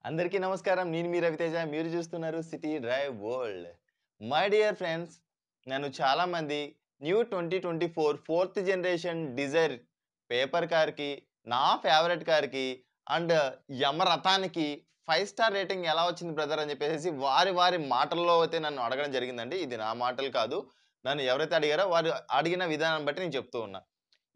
అందరికీ నమస్కారం. నేను మీ రవితేజ. మీరు చూస్తున్నారు city drive world. My dear friends, నన్ను చాలామంది new 2024 fourth generation Dzire paper కార్‌కి, నా ఫేవరెట్ కార్‌కి అండ్ యమరథానికి 5 స్టార్ రేటింగ్ ఎలా వచ్చింది బ్రదర్ అని చెప్పేసేసి వారి వారి మాటల్లో అయితే నన్ను అడగడం జరిగిందండి. ఇది నా మాటలు కాదు. నన్ను ఎవరైతే అడిగారో వారు అడిగిన విధానం బట్టి నేను చెప్తూ ఉన్నా.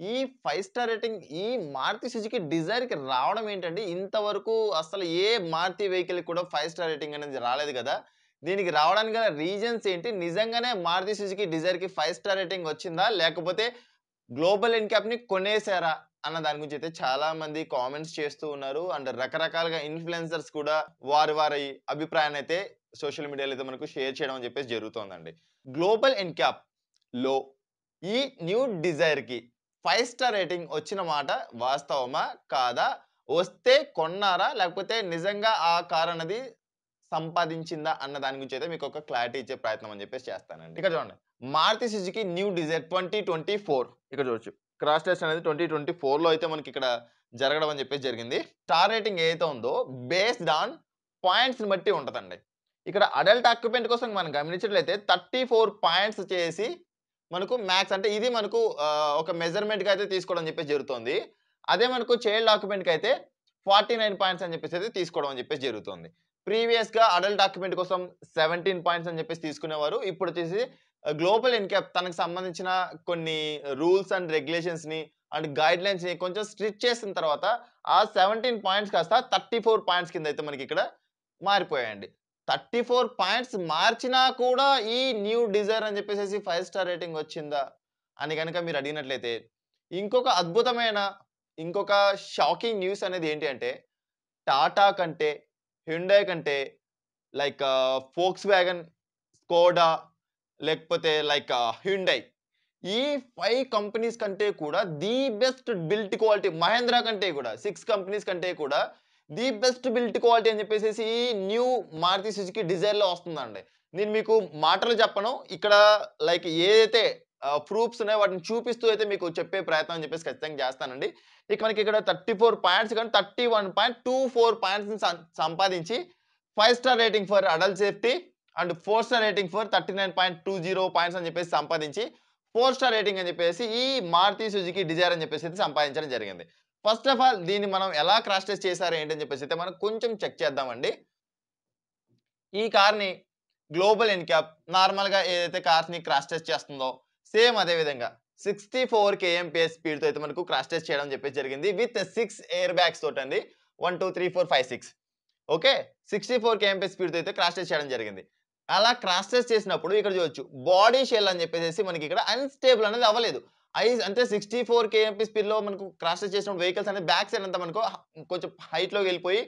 ఈ 5 స్టార్ రేటింగ్ ఈ మారుతి సుజుకి డిజైర్‌కి రావడం ఏంటండి? ఇంతవరకు అసలు ఏ మారుతి వెహికల్‌కి కూడా 5 స్టార్ రేటింగ్ అనేది రాలేదు గదా! దీనికి రావడానికి గల రీజన్స్ ఏంటి? నిజంగానే మారుతి సుజుకి డిజైర్‌కి 5 స్టార్ రేటింగ్ వచ్చిందా? లేకపోతే గ్లోబల్ ఎన్‌క్యాప్‌ని కొనేసారా? అన్న దాని గురించి అయితే చాలా మంది కామెంట్స్ చేస్తూ ఉన్నారు. అండ్ రకరకాలుగా ఇన్‌ఫ్లుయెన్సర్స్ కూడా వారి అభిప్రాయాన్ని అయితే సోషల్ మీడియాలో అయితే మనకు షేర్ చేయడం అని చెప్పేసి జరుగుతోందండి. గ్లోబల్ ఎన్‌క్యాప్‌లో ఈ న్యూ డిజైర్‌కి 5 స్టార్ రేటింగ్ వచ్చిన మాట వాస్తవమా? కాదా? వస్తే కొన్నారా? లేకపోతే నిజంగా ఆ కార్ అన్నది సంపాదించిందా? అన్న దాని గురించి అయితే మీకు ఒక క్లారిటీ ఇచ్చే ప్రయత్నం అని చెప్పేసి చేస్తానండి. ఇక్కడ చూడండి. మారుతి సుజుకి న్యూ డిజైర్ 2024 ఇక్కడ చూడొచ్చు. క్రాష్ టెస్ట్ అనేది 2024లో అయితే మనకి ఇక్కడ జరగడం అని చెప్పేసి జరిగింది. స్టార్ రేటింగ్ ఏదైతే ఉందో బేస్డ్ ఆన్ పాయింట్స్‌ని బట్టి ఉంటదండి. ఇక్కడ అడల్ట్ ఆక్యుపెంట్ కోసం మనం గమనించినట్లయితే 34 పాయింట్స్ చేసి మనకు మ్యాక్స్ అంటే ఇది మనకు ఒక మెజర్‌మెంట్‌గా అయితే తీసుకోవడం అని చెప్పేసి జరుగుతోంది. అదే మనకు చైల్డ్ ఆక్యుపెంట్‌కైతే 49 పాయింట్స్ అని చెప్పేసి అయితే తీసుకోవడం అని చెప్పేసి జరుగుతుంది. ప్రీవియస్‌గా అడల్ట్ డాక్యుమెంట్ కోసం 17 పాయింట్స్ అని చెప్పేసి తీసుకునేవారు. ఇప్పుడొచ్చేసి గ్లోబల్ ఎన్‌క్యాప్ తనకు సంబంధించిన కొన్ని రూల్స్ అండ్ రెగ్యులేషన్స్‌ని అండ్ గైడ్‌లైన్స్‌ని కొంచెం స్ట్రిక్ట్ చేసిన తర్వాత ఆ 17 పాయింట్స్ కాస్త 34 పాయింట్స్ కింద అయితే మనకిక్కడ మారిపోయాయండి. 34 పాయింట్స్ మార్చినా కూడా ఈ న్యూ డిజైర్ అని చెప్పేసేసి 5 స్టార్ రేటింగ్ వచ్చిందా? అని గనక మీరు అడిగినట్లయితే ఇంకొక అద్భుతమైన ఇంకొక షాకింగ్ న్యూస్ అనేది ఏంటి అంటే టాటా కంటే, హ్యుండై కంటే లైక్ ఫోక్స్ వ్యాగన్, స్కోడా లేకపోతే లైక్ హ్యుండై ఈ 5 కంపెనీస్ కంటే కూడా the best built quality Mahindra కంటే కూడా 6 కంపెనీస్ కంటే కూడా ది బెస్ట్ బిల్ట్ క్వాలిటీ అని చెప్పేసేసి ఈ న్యూ మారుతి సుజుకి డిజైర్‌లో వస్తుందండి. నేను మీకు మాటలు చెప్పను. ఇక్కడ లైక్ ఏదైతే ప్రూఫ్స్ ఉన్నాయో వాటిని చూపిస్తూ అయితే మీకు చెప్పే ప్రయత్నం అని చెప్పేసి ఖచ్చితంగా చేస్తానండి. ఇక మనకి ఇక్కడ 34 పాయింట్స్ గాని 31.24 పాయింట్స్‌ని సంపాదించి 5 star rating for adult safety and 4 star rating for 39.20 points అని చెప్పేసి సంపాదించి 4 స్టార్ రేటింగ్ అని చెప్పేసి ఈ మారుతి సుజుకి డిజైర్ అని చెప్పేసి అయితే సంపాదించడం జరిగింది. ఫస్ట్ ఆఫ్ ఆల్ దీన్ని మనం ఎలా క్రాష్ టెస్ట్ చేసారు ఏంటి అని చెప్పేసి అయితే మనం కొంచెం చెక్ చేద్దామండి. ఈ కార్‌ని గ్లోబల్ ఎన్‌క్యాప్ నార్మల్‌గా ఏదైతే కార్స్‌ని క్రాష్ టెస్ట్ చేస్తుందో సేమ్ అదే విధంగా 64 కేఎంపీఎస్ స్పీడ్‌తో అయితే మనకు క్రాష్ టెస్ట్ చేయడం అని చెప్పేసి జరిగింది. విత్ 6 ఎయిర్ బ్యాగ్స్ తోటండి. 1, 2, 3, 4, 5, 6 ఓకే. 64 కేఎంపీఎస్ స్పీడ్‌తో అయితే క్రాష్ టెస్ట్ చేయడం జరిగింది. అలా క్రాష్ టెస్ట్ చేసినప్పుడు ఇక్కడ చూడొచ్చు. బాడీ షెల్ అని చెప్పేసేసి మనకి ఇక్కడ అన్‌స్టేబుల్ అనేది అవ్వలేదు. అంటే 64 కేఎంపీ స్పీడ్‌లో మనకు క్రాష్ టెస్ట్ చేసినప్పుడు వెహికల్స్ అనేది బ్యాక్ సైడ్ అంతా మనకు కొంచెం హైట్‌లోకి వెళ్ళిపోయి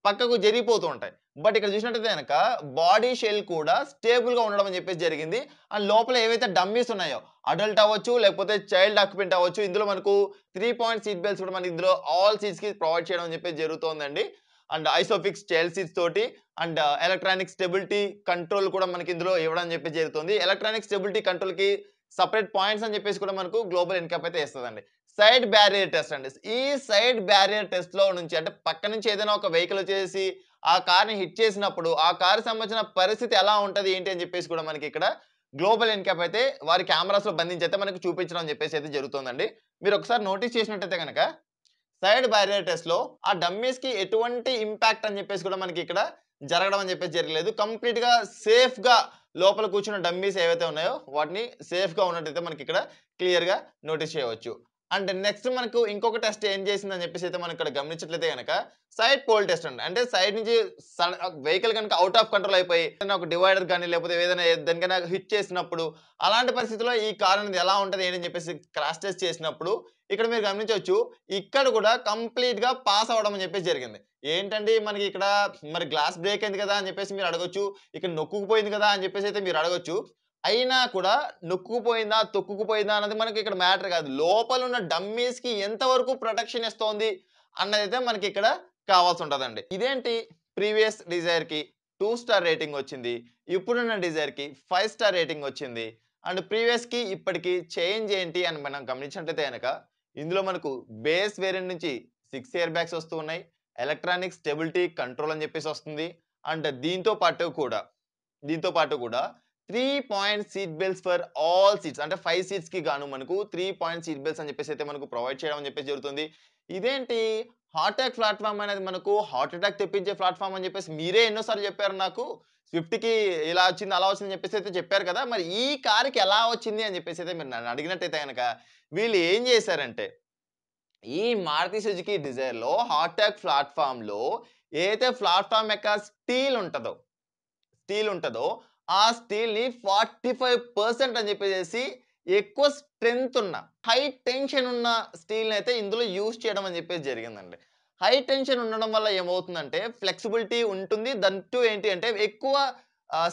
పక్కకు జరిగిపోతూ ఉంటాయి. బట్ ఇక్కడ చూసినట్టయితే గనక బాడీ షెల్ కూడా స్టేబుల్‌గా ఉండడం అని చెప్పేసి జరిగింది. అండ్ లోపల ఏవైతే డమ్మీస్ ఉన్నాయో అడల్ట్ అవ్వచ్చు, లేకపోతే చైల్డ్ ఆక్యుపెంట్ అవ్వచ్చు. ఇందులో మనకు 3 పాయింట్ సీట్ బెల్ట్స్ కూడా మనకి ఇందులో ఆల్ సీట్స్‌కి ప్రొవైడ్ చేయడం అని చెప్పేసి జరుగుతోందండి. అండ్ ఐసోఫిక్స్ చైల్డ్ సీట్స్ తోటి అండ్ ఎలక్ట్రానిక్ స్టెబిలిటీ కంట్రోల్ కూడా మనకి ఇందులో ఇవ్వడం అని చెప్పేసి జరుగుతుంది. ఎలక్ట్రానిక్ స్టెబిలిటీ కంట్రోల్‌కి సెపరేట్ పాయింట్స్ అని చెప్పేసి కూడా మనకు గ్లోబల్ ఎన్‌క్యాప్ అయితే ఇస్తదండి. సైడ్ బ్యారియర్ టెస్ట్ అండి. ఈ సైడ్ బ్యారియర్ టెస్ట్‌లో నుంచి అంటే పక్క నుంచి ఏదైనా ఒక వెహికల్ వచ్చేసి ఆ కార్‌ని హిట్ చేసినప్పుడు ఆ కార్‌కి సంబంధించిన పరిస్థితి ఎలా ఉంటది ఏంటి అని చెప్పేసి కూడా మనకి ఇక్కడ గ్లోబల్ ఎన్‌క్యాప్ అయితే వారి కెమెరాస్‌లో బంధించి అయితే మనకు చూపించడం అని చెప్పేసి అయితే జరుగుతుందండి. మీరు ఒకసారి నోటీస్ చేసినట్టయితే గనక సైడ్ బ్యారియర్ టెస్ట్‌లో ఆ డమ్మీస్‌కి ఎటువంటి ఇంపాక్ట్ అని చెప్పేసి కూడా మనకి ఇక్కడ జరగడం అని చెప్పేసి జరగలేదు. కంప్లీట్‌గా సేఫ్‌గా లోపల కూర్చున్న డమ్మీస్ ఏవైతే ఉన్నాయో వాటిని సేఫ్‌గా ఉన్నట్టయితే మనకి ఇక్కడ క్లియర్‌గా నోటీస్ చేయవచ్చు. అండ్ నెక్స్ట్ మనకు ఇంకొక టెస్ట్ ఏం చేసిందని చెప్పేసి అయితే మనం ఇక్కడ గమనించినట్లయితే గనక సైడ్ పోల్ టెస్ట్ అండి. అంటే సైడ్ నుంచి వెహికల్ గనుక ఔట్ ఆఫ్ కంట్రోల్ అయిపోయి ఏదైనా ఒక డివైడర్ గాని లేకపోతే ఏదైనా దేనికైనా హిట్ చేసినప్పుడు అలాంటి పరిస్థితిలో ఈ కార్ అనేది ఎలా ఉంటది ఏంటి అని చెప్పేసి క్రాష్ టెస్ట్ చేసినప్పుడు ఇక్కడ మీరు గమనించొచ్చు. ఇక్కడ కూడా కంప్లీట్‌గా పాస్ అవ్వడం అని చెప్పేసి జరిగింది. ఏంటండి మనకి ఇక్కడ మరి గ్లాస్ బ్రేక్ అయింది కదా! అని చెప్పేసి మీరు అడగొచ్చు. ఇక్కడ నొక్కుకుపోయింది కదా! అని చెప్పేసి అయితే మీరు అడగొచ్చు. అయినా కూడా నొక్కుకుపోయిందా? తొక్కుకుపోయిందా? అన్నది మనకి ఇక్కడ మ్యాటర్ కాదు. లోపలున్న డమ్మీస్‌కి ఎంత వరకు ప్రొటెక్షన్ ఇస్తోంది అన్నదైతే మనకి ఇక్కడ కావాల్సి ఉంటదండి. ఇదేంటి ప్రీవియస్ డిజైర్‌కి 2 స్టార్ రేటింగ్ వచ్చింది. ఇప్పుడున్న డిజైర్‌కి 5 స్టార్ రేటింగ్ వచ్చింది. అండ్ ప్రీవియస్‌కి ఇప్పటికి చేంజ్ ఏంటి అని మనం గమనించినట్లయితే గనక ఇందులో మనకు బేస్ వేరియంట్ నుంచి 6 ఎయిర్ బ్యాగ్స్ వస్తూ ఉన్నాయి. ఎలక్ట్రానిక్ స్టెబిలిటీ కంట్రోల్ అని చెప్పేసి వస్తుంది. అండ్ దీంతో పాటు కూడా 3 point seat belts for all seats అంటే 5 సీట్స్‌కి గాను మనకు 3 పాయింట్ సీట్ బెల్ట్స్ అని చెప్పేసి అయితే మనకు ప్రొవైడ్ చేయడం అని చెప్పేసి జరుగుతుంది. ఇదేంటి హార్ట్ అటాక్ ప్లాట్‌ఫార్మ్ అనేది మనకు హార్ట్ అటాక్ తెప్పించే ప్లాట్‌ఫార్మ్ అని చెప్పేసి మీరే ఎన్నో సార్లు చెప్పారు నాకు. స్విఫ్ట్‌కి ఇలా వచ్చింది, అలా వచ్చింది అని చెప్పేసి అయితే చెప్పారు కదా! మరి ఈ కార్‌కి ఎలా వచ్చింది అని చెప్పేసి అయితే మీరు నన్ను అడిగినట్టయితే గనక వీళ్ళు ఏం చేశారంటే ఈ మారుతి సుజుకి డిజైర్‌లో హార్ట్ అటాక్ ప్లాట్‌ఫార్మ్‌లో ఏదైతే ప్లాట్‌ఫార్మ్ యొక్క స్టీల్ ఉంటదో ఆ స్టీల్‌ని 45% అని చెప్పేసేసి ఎక్కువ స్ట్రెంత్ ఉన్న, హై టెన్షన్ ఉన్న స్టీల్‌నైతే ఇందులో యూజ్ చేయడం అని చెప్పేసి జరిగిందండి. హై టెన్షన్ ఉండడం వల్ల ఏమవుతుందంటే ఫ్లెక్సిబిలిటీ ఉంటుంది. దట్ టూ ఏంటి అంటే ఎక్కువ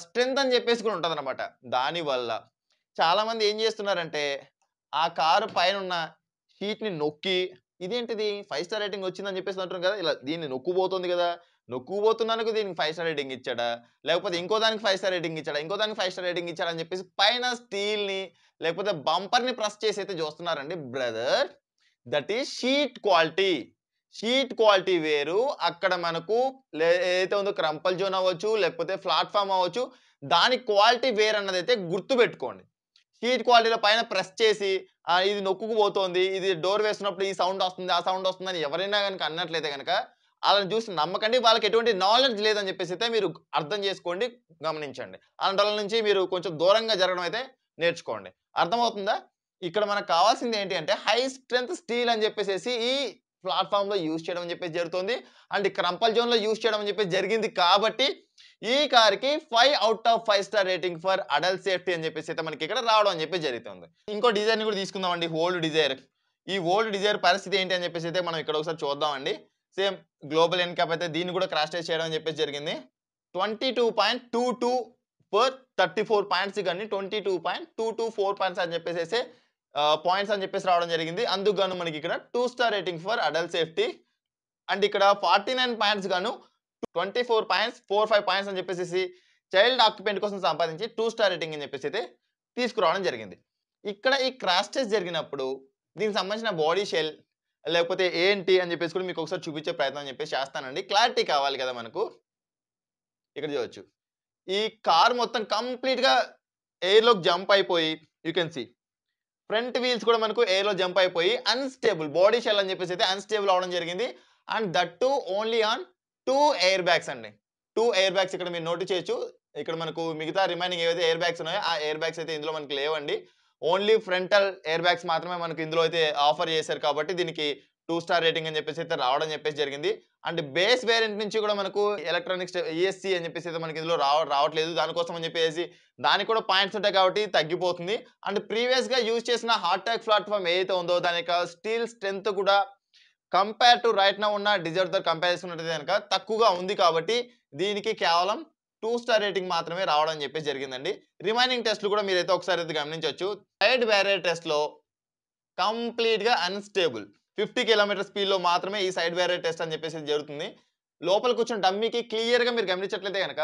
స్ట్రెంత్ అని చెప్పేసి కూడా ఉంటదనమాట. దానివల్ల చాలామంది ఏం చేస్తున్నారంటే ఆ కారు పైనున్న షీట్‌ని నొక్కి ఇదేంటిది 5 స్టార్ రేటింగ్ వచ్చిందని చెప్పేసి అంటున్నారు కదా! ఇలా దీన్ని నొక్కుబోతుంది కదా! నొక్కుబోతున్నందుకు దీనికి 5 స్టార్ రేటింగ్ ఇచ్చాడా? లేకపోతే ఇంకో దానికి 5 స్టార్ రేటింగ్ ఇచ్చాడా? ఇంకో దానికి 5 స్టార్ రేటింగ్ ఇచ్చాడా? అని చెప్పేసి పైన స్టీల్‌ని లేకపోతే బంపర్‌ని ప్రెస్ చేసి అయితే చూస్తున్నారండి. Brother that is sheet quality. Sheet quality వేరు. అక్కడ మనకు ఏదైతే ఉందో క్రంపల్ జోన్ అవ్వచ్చు, లేకపోతే ప్లాట్‌ఫార్మ్ అవ్వచ్చు. దాని క్వాలిటీ వేరన్నదైతే గుర్తుపెట్టుకోండి. షీట్ క్వాలిటీలో పైన ప్రెస్ చేసి ఇది నొక్కుకుపోతోంది. ఇది డోర్ వేస్తున్నప్పుడు ఈ సౌండ్ వస్తుంది, ఆ సౌండ్ వస్తుందని ఎవరైనా గనుక అన్నట్లయితే గనక ఆళ్ళని చూసి నమ్మకండి. వాళ్ళకి ఎటువంటి నాలెడ్జ్ లేదని చెప్పేసి అయితే మీరు అర్థం చేసుకోండి, గమనించండి. అలాంటోళ్ళ నుంచి మీరు కొంచెం దూరంగా జరగడం అయితే నేర్చుకోండి. అర్థమవుతుందా? ఇక్కడ మనకు కావాల్సింది ఏంటి అంటే హై స్ట్రెంత్ స్టీల్ అని చెప్పేసేసి ఈ ప్లాట్‌ఫార్మ్‌లో యూజ్ చేయడం అని చెప్పేసి జరుగుతుంది. అండ్ క్రంపల్ జోన్‌లో యూజ్ చేయడం అని చెప్పేసి జరిగింది కాబట్టి ఈ కార్‌కి 5 out of 5 star rating for adult safety అని చెప్పేసి అయితే మనకి ఇక్కడ రావడం అని చెప్పేసి జరుగుతుంది. ఇంకో డిజైర్‌ని కూడా తీసుకుందామండి. Old Dzire. ఈ ఓల్డ్ డిజైర్ పరిస్థితి ఏంటి అని చెప్పేసి అయితే మనం ఇక్కడ ఒకసారి చూద్దామండి. సేమ్ గ్లోబల్ ఎన్‌క్యాప్ అయితే దీన్ని కూడా క్రాష్ టెస్ట్ చేయడం అని చెప్పేసి జరిగింది. 22.22 ఫర్ 34 పాయింట్స్ గాని 22.224 పాయింట్స్ అని చెప్పేసేసి పాయింట్స్ అని చెప్పేసి రావడం జరిగింది. అందుకు గాను మనకి ఇక్కడ 2 star rating for adult safety and ఇక్కడ 49 పాయింట్స్ గాను 24.45 పాయింట్స్ అని చెప్పేసేసి చైల్డ్ ఆక్యుపెంట్ కోసం సంపాదించి 2 స్టార్ రేటింగ్ అని చెప్పేసి అయితే తీసుకురావడం జరిగింది. ఇక్కడ ఈ క్రాష్ టెస్ట్ జరిగినప్పుడు దీనికి సంబంధించిన బాడీ షెల్ లేకపోతే ఏంటి అని చెప్పేసి కూడా మీకు ఒకసారి చూపించే ప్రయత్నం అని చెప్పేసి చేస్తానండి. క్లారిటీ కావాలి కదా మనకు. ఇక్కడ చూడొచ్చు. ఈ కార్ మొత్తం కంప్లీట్‌గా ఎయిర్‌లోకి జంప్ అయిపోయి you can see. Front wheels కూడా మనకు ఎయిర్‌లో జంప్ అయిపోయి అన్‌స్టేబుల్ బాడీ షెల్ అని చెప్పేసి అయితే అన్‌స్టేబుల్ అవ్వడం జరిగింది. And that too only on 2 air bags అండి. 2 ఎయిర్ బ్యాగ్స్ ఇక్కడ మీరు నోట్ చేయొచ్చు. ఇక్కడ మనకు మిగతా రిమైనింగ్ ఏవైతే ఎయిర్ బ్యాగ్స్ ఉన్నాయో ఆ ఎయిర్ బ్యాగ్స్ అయితే ఇందులో మనకు లేవండి. ఓన్లీ ఫ్రంటల్ ఎయిర్ బ్యాగ్స్ మాత్రమే మనకు ఇందులో అయితే ఆఫర్ చేశారు కాబట్టి దీనికి 2 స్టార్ రేటింగ్ అని చెప్పేసి అయితే రావడం చెప్పేసి జరిగింది. అండ్ బేస్ వేరియంట్ నుంచి కూడా మనకు ఎలక్ట్రానిక్స్ ఈఎస్సీ అని చెప్పేసి అయితే మనకి ఇందులో రావట్లేదు. దానికోసం అని చెప్పేసి దానికి కూడా పాయింట్స్ ఉంటాయి కాబట్టి తగ్గిపోతుంది. అండ్ ప్రీవియస్‌గా యూజ్ చేసిన హార్ట్ అటాక్ ప్లాట్‌ఫార్మ్ ఏదైతే ఉందో దాని యొక్క స్టీల్ స్ట్రెంత్ కూడా కంపేర్ టు రైట్ నౌ ఉన్న డిజైర్‌తో కంపేర్ చేసుకున్నట్టయితే గనక తక్కువగా ఉంది కాబట్టి దీనికి కేవలం 2 స్టార్ రేటింగ్ మాత్రమే రావడం అని చెప్పేసి జరిగిందండి. రిమైనింగ్ టెస్ట్‌లు కూడా మీరైతే ఒకసారి అయితే గమనించొచ్చు. సైడ్ బ్యారియర్ టెస్ట్‌లో కంప్లీట్‌గా అన్‌స్టేబుల్. 50 కిలోమీటర్ స్పీడ్‌లో మాత్రమే ఈ సైడ్ బ్యారియర్ టెస్ట్ అని చెప్పేసి జరుగుతుంది. లోపల కూర్చున్న డమ్మీకి క్లియర్‌గా మీరు గమనించినట్లయితే గనక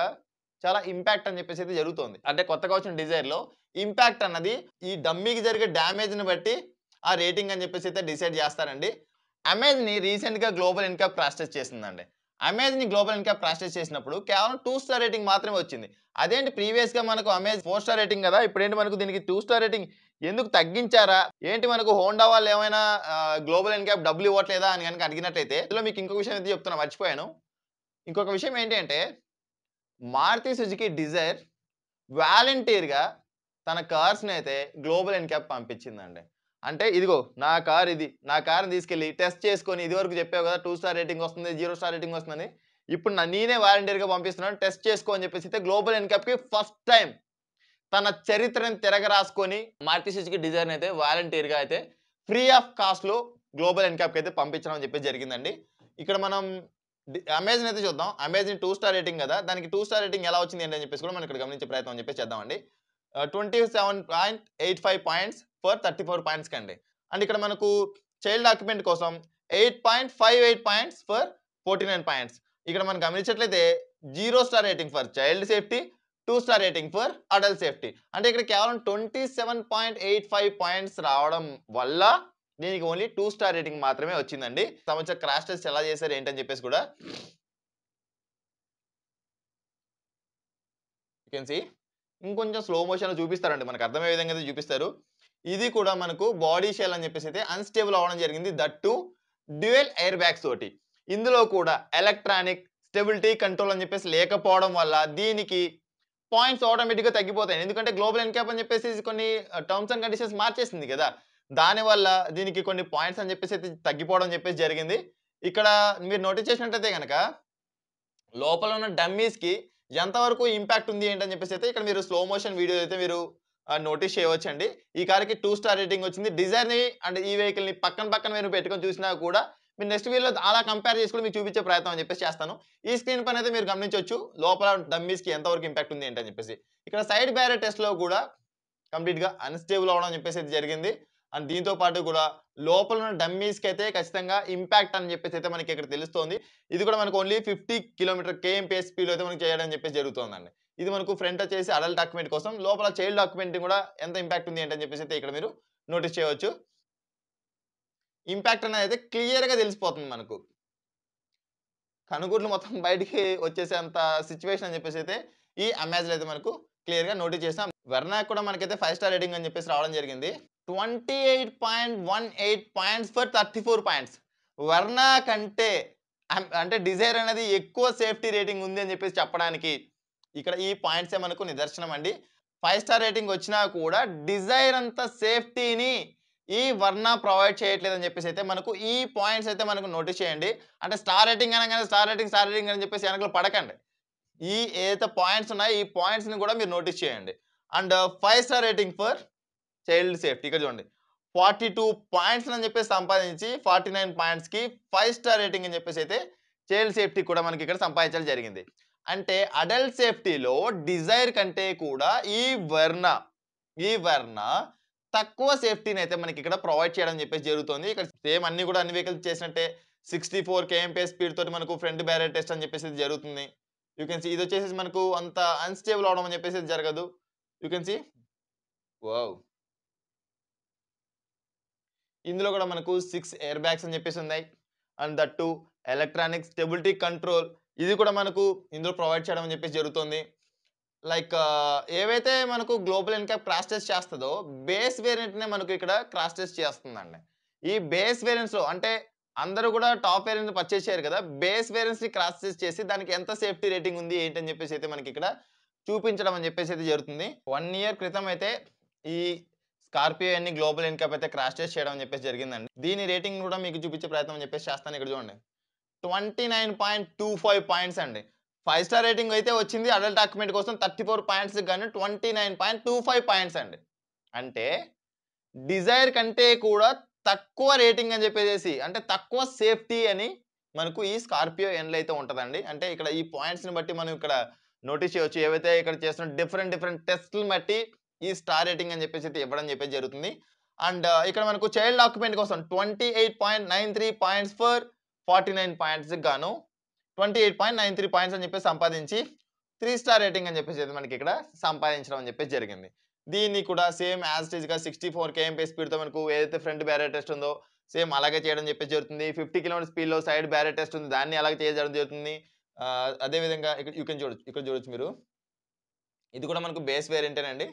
చాలా ఇంపాక్ట్ అని చెప్పేసి అయితే జరుగుతోంది. అంటే కొత్తగా వచ్చిన డిజైర్‌లో ఇంపాక్ట్ అన్నది ఈ డమ్మీకి జరిగే డ్యామేజ్‌ని బట్టి ఆ రేటింగ్ అని చెప్పేసి అయితే డిసైడ్ చేస్తారండి. అమేజ్‌ని రీసెంట్‌గా గ్లోబల్ ఎన్‌క్యాప్ క్రాష్ టెస్ట్ చేసిందండి. అమేజ్‌ని గ్లోబల్ ఎన్‌క్యాప్ క్రాష్ టెస్ట్ చేసినప్పుడు కేవలం 2 స్టార్ రేటింగ్ మాత్రమే వచ్చింది. అదేంటి ప్రీవియస్‌గా మనకు అమేజ్ 4 స్టార్ రేటింగ్ కదా! ఇప్పుడేంటి మనకు దీనికి 2 స్టార్ రేటింగ్ ఎందుకు తగ్గించారా? ఏంటి మనకు హోండా వాళ్ళు ఏమైనా గ్లోబల్ ఎన్‌క్యాప్ డబ్బులు ఇవ్వట్లేదా అని గనుక అడిగినట్లయితే ఇందులో మీకు ఇంకొక విషయం అయితే చెప్తున్నా మర్చిపోయాను. ఇంకొక విషయం ఏంటి అంటే మారుతి సుజుకి డిజైర్ వాలంటీర్‌గా తన కార్స్‌నైతే గ్లోబల్ ఎన్‌క్యాప్ పంపించిందండి. అంటే ఇదిగో నా కార్ ఇది. నా కార్‌ని తీసుకెళ్ళి టెస్ట్ చేసుకొని ఇదివరకు చెప్పావు కదా! 2 స్టార్ రేటింగ్ వస్తుంది, 0 స్టార్ రేటింగ్ వస్తుందని. ఇప్పుడు నేనే వాలంటీర్‌గా పంపిస్తున్నాను. టెస్ట్ చేసుకో అని చెప్పేసి అయితే గ్లోబల్ ఎన్‌క్యాప్‌కి ఫస్ట్ టైమ్ తన చరిత్రను తిరగరాసుకొని మారుతి సుజుకి డిజైర్‌ని అయితే వాలంటీర్‌గా అయితే ఫ్రీ ఆఫ్ కాస్ట్‌లో గ్లోబల్ ఎన్‌క్యాప్‌కి అయితే పంపించడం అని చెప్పేసి జరిగిందండి. ఇక్కడ మనం అమేజ్‌ని అయితే చూద్దాం. అమేజ్‌ని 2 స్టార్ రేటింగ్ కదా! దానికి 2 స్టార్ రేటింగ్ ఎలా వచ్చింది ఏంటి అని చెప్పేసి కూడా మనం ఇక్కడ గమనించే ప్రయత్నం అని చెప్పేసి చేద్దామండి. 27.85 పాయింట్స్ ఫర్ 34 పాయింట్స్ కండి. అండ్ ఇక్కడ మనకు చైల్డ్ ఆక్యుపెంట్ కోసం 8.58 పాయింట్స్ ఫర్ 49 పాయింట్స్. ఇక్కడ మనం గమనించినట్లయితే 0 star rating for child safety, 2 star rating for adult safety. అంటే ఇక్కడ కేవలం 27.85 పాయింట్స్ రావడం వల్ల దీనికి ఓన్లీ 2 స్టార్ రేటింగ్ మాత్రమే వచ్చిందండి. సంవత్సరం క్రాష్ టెస్ట్ ఎలా చేశారు ఏంటని చెప్పేసి కూడా యూ కెన్ సీ ఇంకొంచెం స్లో మోషన్‌లో చూపిస్తారండి. మనకు అర్థమయ్యే విధంగా అయితే చూపిస్తారు. ఇది కూడా మనకు బాడీ షెల్ అని చెప్పేసి అయితే అన్‌స్టేబుల్ అవ్వడం జరిగింది. That two dual air bags తోటి. ఇందులో కూడా ఎలక్ట్రానిక్ స్టెబిలిటీ కంట్రోల్ అని చెప్పేసి లేకపోవడం వల్ల దీనికి పాయింట్స్ ఆటోమేటిక్‌గా తగ్గిపోతాయి. ఎందుకంటే గ్లోబల్ ఎన్‌క్యాప్ అని చెప్పేసి కొన్ని టర్మ్స్ అండ్ కండిషన్స్ మార్చేసింది కదా! దానివల్ల దీనికి కొన్ని పాయింట్స్ అని చెప్పేసి అయితే తగ్గిపోవడం అని చెప్పేసి జరిగింది. ఇక్కడ మీరు నోటీస్ చేసినట్టయితే గనక లోపల ఉన్న డమ్మీస్‌కి ఎంతవరకు ఇంపాక్ట్ ఉంది ఏంటని చెప్పేసి అయితే ఇక్కడ మీరు స్లో మోషన్ వీడియో అయితే మీరు నోటీస్ చేయవచ్చండి. ఈ కార్‌కి 2 స్టార్ రేటింగ్ వచ్చింది. డిజైర్‌ని అండ్ ఈ వెహికల్‌ని పక్కన పక్కన మీరు పెట్టుకొని చూసినా కూడా మీరు నెక్స్ట్ వీడియోలో అలా కంపేర్ చేసుకొని మీకు చూపించే ప్రయత్నం అని చెప్పేసి చేస్తాను. ఈ స్క్రీన్ పైన అయితే మీరు గమనించొచ్చు. లోపల డమ్మీస్‌కి ఎంతవరకు ఇంపాక్ట్ ఉంది ఏంటని చెప్పేసి. ఇక్కడ సైడ్ బ్యారియర్ టెస్ట్‌లో కూడా కంప్లీట్‌గా అన్‌స్టేబుల్ అవ్వడం అని చెప్పేసి అయితే జరిగింది. అండ్ దీంతో పాటు కూడా లోపల ఉన్న డమ్మీస్‌కి అయితే ఖచ్చితంగా ఇంపాక్ట్ అని చెప్పేసి అయితే మనకి ఇక్కడ తెలుస్తోంది. ఇది కూడా మనకు ఓన్లీ 50 కిలోమీటర్ కేఎంపీఎస్ స్పీడ్‌లో అయితే మనకి చేయడం అని చెప్పేసి జరుగుతోందండి. ఇది మనకు ఫ్రంట్ వచ్చేసి అడల్ట్ డాక్యుమెంట్ కోసం, లోపల చైల్డ్ డాక్యుమెంట్ కూడా ఎంత ఇంపాక్ట్ ఉంది ఏంటని చెప్పేసి అయితే ఇక్కడ మీరు నోటీస్ చేయవచ్చు. ఇంపాక్ట్ అనేది అయితే క్లియర్‌గా తెలిసిపోతుంది మనకు. కనుగుడ్లు మొత్తం బయటికి వచ్చేసేంత సిట్యుయేషన్ అని చెప్పేసి అయితే ఈ అమెజాన్‌లో అయితే మనకు క్లియర్‌గా నోటీస్ చేసాం. వెర్నాక్ కూడా మనకైతే 5 స్టార్ రేటింగ్ అని చెప్పేసి రావడం జరిగింది. 28.18 పాయింట్స్ ఫర్ 34 పాయింట్స్. వెర్నా కంటే అంటే డిజైర్ అనేది ఎక్కువ సేఫ్టీ రేటింగ్ ఉంది అని చెప్పేసి చెప్పడానికి ఇక్కడ ఈ పాయింట్సే మనకు నిదర్శనం అండి. 5 స్టార్ రేటింగ్ వచ్చినా కూడా డిజైర్ అంత సేఫ్టీని ఈ వర్నా ప్రొవైడ్ చేయట్లేదని చెప్పేసి అయితే మనకు ఈ పాయింట్స్ అయితే మనకు నోటీస్ చేయండి. అంటే స్టార్ రేటింగ్ అనగానే స్టార్ రేటింగ్ అని చెప్పేసి వెనకాల పడకండి. ఈ ఏదైతే పాయింట్స్ ఉన్నాయో ఈ పాయింట్స్‌ని కూడా మీరు నోటీస్ చేయండి. And 5 star rating for child safety ఇక్కడ చూడండి. 42 పాయింట్స్ అని చెప్పేసి సంపాదించి 49 పాయింట్స్‌కి 5 స్టార్ రేటింగ్ అని చెప్పేసి అయితే చైల్డ్ సేఫ్టీ కూడా మనకి ఇక్కడ సంపాదించడం జరిగింది. అంటే అడల్ట్ సేఫ్టీలో డిజైర్ కంటే కూడా ఈ వెర్నా తక్కువ సేఫ్టీని అయితే మనకి ఇక్కడ ప్రొవైడ్ చేయడం అని చెప్పేసి జరుగుతుంది. ఇక్కడ సేమ్ అన్ని కూడా అన్ని వెహికల్స్ చేసినట్టే 64 కేఎంపీఎస్ స్పీడ్ తోటి మనకు ఫ్రంట్ బ్యారియర్ టెస్ట్ అని చెప్పేసి జరుగుతుంది. యూ కెన్ సీ ఇది వచ్చేసి మనకు అంత అన్‌స్టేబుల్ అవ్వడం అని చెప్పేసి జరగదు. You can see wow! ఇందులో కూడా మనకు 6 ఎయిర్ బ్యాగ్స్ అని చెప్పేసి ఉన్నాయి. And that too electronic stability control ఇది కూడా మనకు ఇందులో ప్రొవైడ్ చేయడం అని చెప్పేసి జరుగుతుంది. లైక్ ఏవైతే మనకు గ్లోబల్ ఎన్‌క్యాప్ క్రాష్ టెస్ట్ చేస్తదో బేస్ వేరియంట్‌నే మనకు ఇక్కడ క్రాష్ టెస్ట్ చేస్తుందండి. ఈ బేస్ వేరియంట్స్‌లో అంటే అందరూ కూడా టాప్ వేరియంట్ పర్చేజ్ చేయరు కదా! బేస్ వేరియంట్స్‌ని క్రాష్ టెస్ట్ చేసి దానికి ఎంత సేఫ్టీ రేటింగ్ ఉంది ఏంటి అని చెప్పేసి అయితే మనకి ఇక్కడ చూపించడం అని చెప్పేసి అయితే జరుగుతుంది. 1 ఇయర్ క్రితం అయితే ఈ స్కార్పియో అన్ని గ్లోబల్ ఎన్‌క్యాప్ అయితే క్రాష్ టెస్ట్ చేయడం అని చెప్పేసి జరిగిందండి. దీని రేటింగ్ కూడా మీకు చూపించే ప్రయత్నం అని చెప్పేసి చేస్తాను. ఇక్కడ చూడండి. 29.25 పాయింట్స్ అండి. 5 స్టార్ రేటింగ్ అయితే వచ్చింది అడల్ట్ డాక్యుమెంట్ కోసం 34 పాయింట్స్‌కి గాను 29.25 పాయింట్స్ అండి. అంటే డిజైర్ కంటే కూడా తక్కువ రేటింగ్ అని చెప్పేసేసి అంటే తక్కువ సేఫ్టీ అని మనకు ఈ స్కార్పియో ఎన్‌లో అయితే ఉంటదండి. అంటే ఇక్కడ ఈ పాయింట్స్‌ని బట్టి మనం ఇక్కడ నోటీస్ చేయొచ్చు. ఏవైతే ఇక్కడ చేస్తున్న డిఫరెంట్ టెస్ట్‌లని బట్టి ఈ స్టార్ రేటింగ్ అని చెప్పేసి అయితే ఇవ్వడం చెప్పేసి జరుగుతుంది. అండ్ ఇక్కడ మనకు చైల్డ్ డాక్యుమెంట్ కోసం 28.93 పాయింట్స్ ఫర్ 49 పాయింట్స్‌కి గాను 28.93 పాయింట్స్ అని చెప్పేసి సంపాదించి 3 స్టార్ రేటింగ్ అని చెప్పేసి అయితే మనకి ఇక్కడ సంపాదించడం అని చెప్పేసి జరిగింది. దీన్ని కూడా సేమ్ యాజ్ ఇట్ ఈస్‌గా 64 కేఎంపీ స్పీడ్‌తో మనకు ఏదైతే ఫ్రంట్ బ్యారియర్ టెస్ట్ ఉందో సేమ్ అలాగే చేయడం చెప్పేసి జరుగుతుంది. 50 కిలోమీటర్ స్పీడ్‌లో సైడ్ బ్యారియర్ టెస్ట్ ఉంది. దాన్ని అలాగే చేయడం జరుగుతుంది. అదే విధంగా ఇక్కడ యూ కెన్ చూడొచ్చు. ఇక్కడ చూడొచ్చు మీరు. ఇది కూడా మనకు బేస్ వేరియంటేనండి.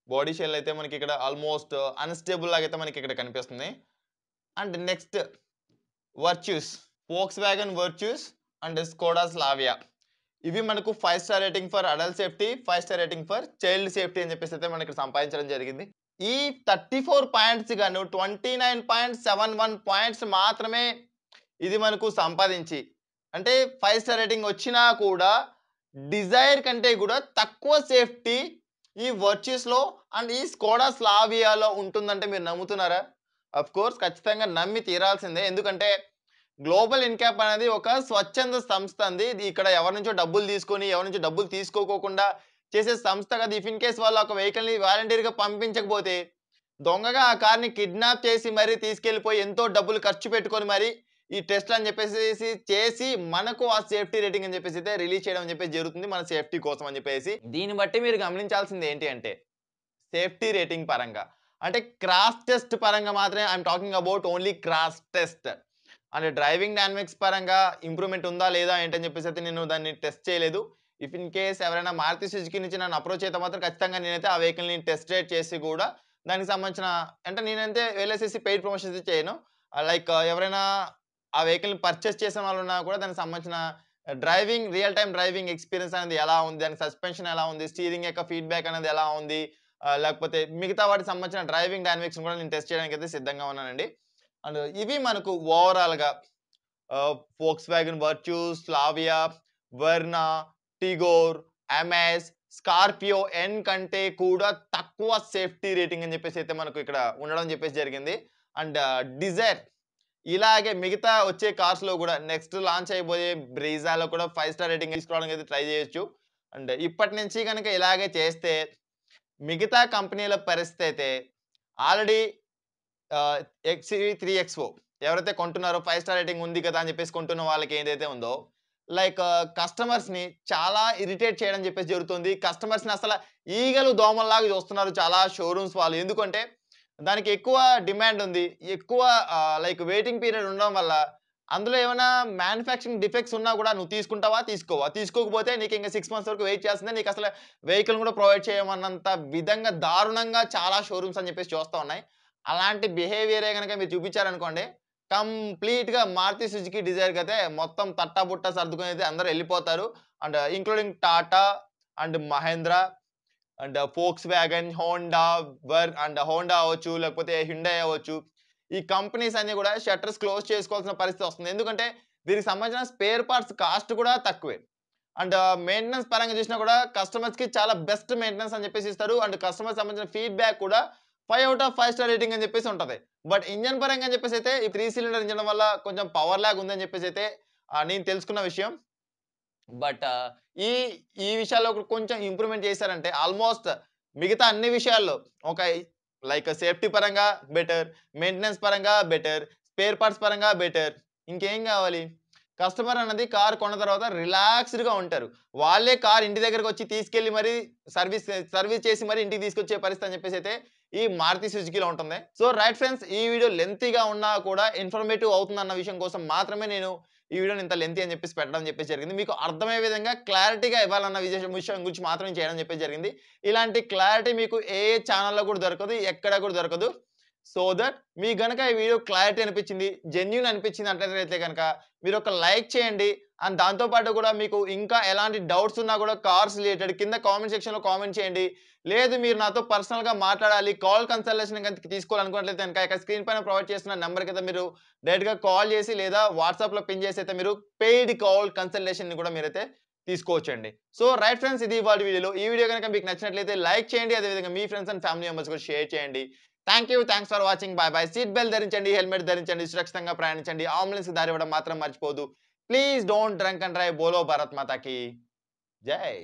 బాడీ షెల్ అయితే మనకి ఇక్కడ ఆల్‌మోస్ట్ అన్‌స్టేబుల్ లాగా అయితే మనకి ఇక్కడ కనిపిస్తుంది. And next virtues. Volkswagen virtues and Skoda Slavia. ఇవి మనకు 5 star rating for adult safety, 5 star rating for child safety అని చెప్పేసి అయితే మనకి సంపాదించడం జరిగింది. ఈ 34 పాయింట్స్ గాను 29.71 పాయింట్స్ మాత్రమే ఇది మనకు సంపాదించి అంటే 5 స్టార్ రేటింగ్ వచ్చినా కూడా డిజైర్ కంటే కూడా తక్కువ సేఫ్టీ ఈ వర్చ్యూస్‌లో అండ్ ఈ స్కోడా స్లావియాలో ఉంటుందంటే మీరు నమ్ముతున్నారా? ఆఫ్‌కోర్స్ ఖచ్చితంగా నమ్మి తీరాల్సిందే. ఎందుకంటే గ్లోబల్ ఎన్‌క్యాప్ అనేది ఒక స్వచ్ఛంద సంస్థ అండి. ఇది ఇక్కడ ఎవరి నుంచో డబ్బులు తీసుకొని, ఎవరి నుంచో డబ్బులు తీసుకోకోకుండా చేసే సంస్థ కాదు. ఇఫ్ ఇన్ కేస్ వాళ్ళు ఒక వెహికల్‌ని వాలంటీర్‌గా పంపించకపోతే, దొంగగా ఆ కార్‌ని కిడ్నాప్ చేసి మరీ తీసుకెళ్ళిపోయి ఎంతో డబ్బులు ఖర్చు పెట్టుకొని మరి ఈ టెస్ట్‌లు అని చెప్పేసేసి చేసి మనకు ఆ సేఫ్టీ రేటింగ్ అని చెప్పేసి అయితే రిలీజ్ చేయడం అని చెప్పేసి జరుగుతుంది. మన సేఫ్టీ కోసం అని చెప్పేసి. దీన్ని బట్టి మీరు గమనించాల్సింది ఏంటి అంటే సేఫ్టీ రేటింగ్ పరంగా. అంటే క్రాష్ టెస్ట్ పరంగా మాత్రమే I'm talking about only crash test. అంటే డ్రైవింగ్ డైనమిక్స్ పరంగా ఇంప్రూవ్‌మెంట్ ఉందా? లేదా? ఏంటని చెప్పేసైతే నేను దాన్ని టెస్ట్ చేయలేదు. ఇఫ్ ఇన్ కేస్ ఎవరైనా మారుతి సుజుకి నుంచి నన్ను అప్రోచ్ అయితే మాత్రం ఖచ్చితంగా నేనైతే ఆ వెహికల్‌ని టెస్ట్ రైడ్ చేసి గూడా దానికి సంబంధించిన అంటే నేనైతే వెళ్ళేసేసి పెయిడ్ ప్రమోషన్స్ అయితే చేయను. లైక్ ఎవరైనా ఆ వెహికల్‌ని పర్చేస్ చేసిన వాళ్ళున్నా కూడా దానికి సంబంధించిన driving real time driving experience అనేది ఎలా ఉంది? దాని సస్పెన్షన్ ఎలా ఉంది? స్టీరింగ్ యొక్క ఫీడ్‌బ్యాక్ అనేది ఎలా ఉంది? లేకపోతే మిగతా వాటికి సంబంధించిన డ్రైవింగ్ డైనమిక్స్‌ని కూడా నేను టెస్ట్ చేయడానికైతే సిద్ధంగా ఉన్నానండి. అండ్ ఇవి మనకు ఓవరాల్‌గా Volkswagen Virtus, Slavia, Verna, Tigor, Amaze, Scorpio N కంటే కూడా తక్కువ సేఫ్టీ రేటింగ్ అని చెప్పేసి అయితే మనకు ఇక్కడ ఉండడం చెప్పేసి జరిగింది. అండ్ డిజైర్ ఇలాగే మిగతా వచ్చే కార్స్‌లో కూడా నెక్స్ట్ లాంచ్ అయిబోయే బ్రీజాలో కూడా 5 స్టార్ రేటింగ్ తీసుకోవడానికి అయితే ట్రై చేయొచ్చు. అండ్ ఇప్పటి నుంచి గనుక ఇలాగే చేస్తే మిగతా కంపెనీల పరిస్థితి అయితే ఆల్రెడీ ఎక్స్‌వి3 ఎక్స్‌ఓ ఎవరైతే కొంటున్నారో 5 స్టార్ రేటింగ్ ఉంది కదా! అని చెప్పేసి కొంటున్న వాళ్ళకి ఏదైతే ఉందో, లైక్ కస్టమర్స్‌ని చాలా ఇరిటేట్ చేయడం చెప్పేసి జరుగుతుంది. కస్టమర్స్‌ని అసల ఈగలు, దోమల్లాగా చూస్తున్నారు చాలా షోరూమ్స్ వాళ్ళు. ఎందుకంటే దానికి ఎక్కువ డిమాండ్ ఉంది. ఎక్కువ లైక్ వెయిటింగ్ పీరియడ్ ఉండడం వల్ల అందులో ఏమైనా మ్యానుఫ్యాక్చరింగ్ డిఫెక్ట్స్ ఉన్నా కూడా నువ్వు తీసుకుంటావా? తీసుకోవా? తీసుకోకపోతే నీకింక 6 మంత్స్ వరకు వెయిట్ చేయాల్సిందే. నీకసల వెహికల్ కూడా ప్రొవైడ్ చేయమన్నంత విధంగా దారుణంగా చాలా షోరూమ్స్ అని చెప్పేసి చూస్తా ఉన్నాయి. అలాంటి బిహేవియరే గనక మీరు చూపించారనుకోండి, కంప్లీట్‌గా మారుతి సుజుకి డిజైర్‌కైతే మొత్తం తట్టా బుట్ట సర్దుకొనైతే అందరూ ఎళ్ళిపోతారు. And including Tata and Mahindra and Volkswagen, Honda, Honda అవ్వచ్చు, లేకపోతే హ్యుండై అవ్వచ్చు. ఈ కంపెనీస్ అన్నీ కూడా షట్టర్స్ క్లోజ్ చేసుకోవాల్సిన పరిస్థితి వస్తుంది. ఎందుకంటే దీనికి సంబంధించిన స్పేర్ పార్ట్స్ కాస్ట్ కూడా తక్కువే. అండ్ మెయింటెనెన్స్ పరంగా చూసినా కూడా కస్టమర్స్‌కి చాలా బెస్ట్ మెయింటెనెన్స్ అని చెప్పేసి ఇస్తారు. అండ్ కస్టమర్స్ సంబంధించిన ఫీడ్‌బ్యాక్ కూడా 5 ఔట్ ఆఫ్ 5 స్టార్ రేటింగ్ అని చెప్పేసి ఉంటది. బట్ ఇంజిన్ పరంగా అని చెప్పేసి అయితే ఈ 3 సిలిండర్ ఇంజిన్ వల్ల కొంచెం పవర్ లాగ్ ఉందని చెప్పేసి అయితే నేను తెలుసుకున్న విషయం. బట్ ఈ ఈ విషయాల్లో కూడా కొంచెం ఇంప్రూవ్‌మెంట్ చేశారంటే ఆల్‌మోస్ట్ మిగతా అన్ని విషయాల్లో ఒక లైక్ సేఫ్టీ పరంగా బెటర్, మెయింటెనెన్స్ పరంగా బెటర్, స్పేర్ పార్ట్స్ పరంగా బెటర్. ఇంకేం గావాలి? కస్టమర్ అన్నది కార్ కొన్న తర్వాత రిలాక్స్‌డ్‌గా ఉంటారు. వాళ్ళే కార్ ఇంటి దగ్గరకొచ్చి తీసుకెళ్ళి మరి సర్వీస్ చేసి మరి ఇంటికి తీసుకొచ్చే పరిస్థితి అని చెప్పేసి అయితే ఈ మారుతి సుజుకిలో ఉంటుంది. సో రైట్ ఫ్రెండ్స్, ఈ వీడియో లెంతీగా ఉన్నా కూడా ఇన్ఫర్మేటివ్ అవుతుందన్న విషయం కోసం మాత్రమే నేను ఈ వీడియోని ఇంత లెంతీ అని చెప్పేసి పెట్టడం చెప్పేసి జరిగింది. మీకు అర్థమయ్యే విధంగా క్లారిటీగా ఇవ్వాలన్న విషయం గురించి మాత్రమే చేయడం చెప్పేసి జరిగింది. ఇలాంటి క్లారిటీ మీకు ఏ ఛానెల్‌లో కూడా దొరకదు. ఎక్కడ కూడా దొరకదు. సో థట్ మీకు గనక ఈ వీడియో క్లారిటీ అనిపించింది, జెన్యూన్ అనిపించింది అన్నట్లయితే గనక మీరొక లైక్ చేయండి. అండ్ దాంతో పాటు కూడా మీకు ఇంకా ఎలాంటి డౌట్స్ ఉన్నా కూడా కార్స్ రిలేటెడ్ కింద కామెంట్ సెక్షన్‌లో కామెంట్ చేయండి. లేదు మీరు నాతో పర్సనల్‌గా మాట్లాడాలి, కాల్ కన్సల్టేషన్ గనుక తీసుకోవాలనుకున్నట్లయితే గనక ఇక్కడ స్క్రీన్ పైన ప్రొవైడ్ చేస్తున్న నంబర్‌కైతే మీరు డైరెక్ట్‌గా కాల్ చేసి లేదా వాట్సాప్‌లో పింగ్ చేసి అయితే మీరు పెయిడ్ కాల్ కన్సల్టేషన్‌ని కూడా మీరైతే తీసుకోవచ్చండి. సో రైట్ ఫ్రెండ్స్, ఇది ఇవాల్టి వీడియోలో. ఈ వీడియో గనుక మీకు నచ్చినట్లయితే లైక్ చేయండి. అదే విధంగా మీ ఫ్రెండ్స్ అండ్ ఫ్యామిలీ మెంబర్స్ కూడా షేర్ చేయండి. Thank you. Thanks for watching. By by. Seat belt ధరించండి, హెల్మెట్ ధరించండి, సురక్షితంగా ప్రయాణించండి. అంబులెన్స్‌కి దారి ఇవ్వడం మాత్రం మర్చిపోవద్దు. Please don't drunk and drive. బోలో భారత్ మాతాకి జై.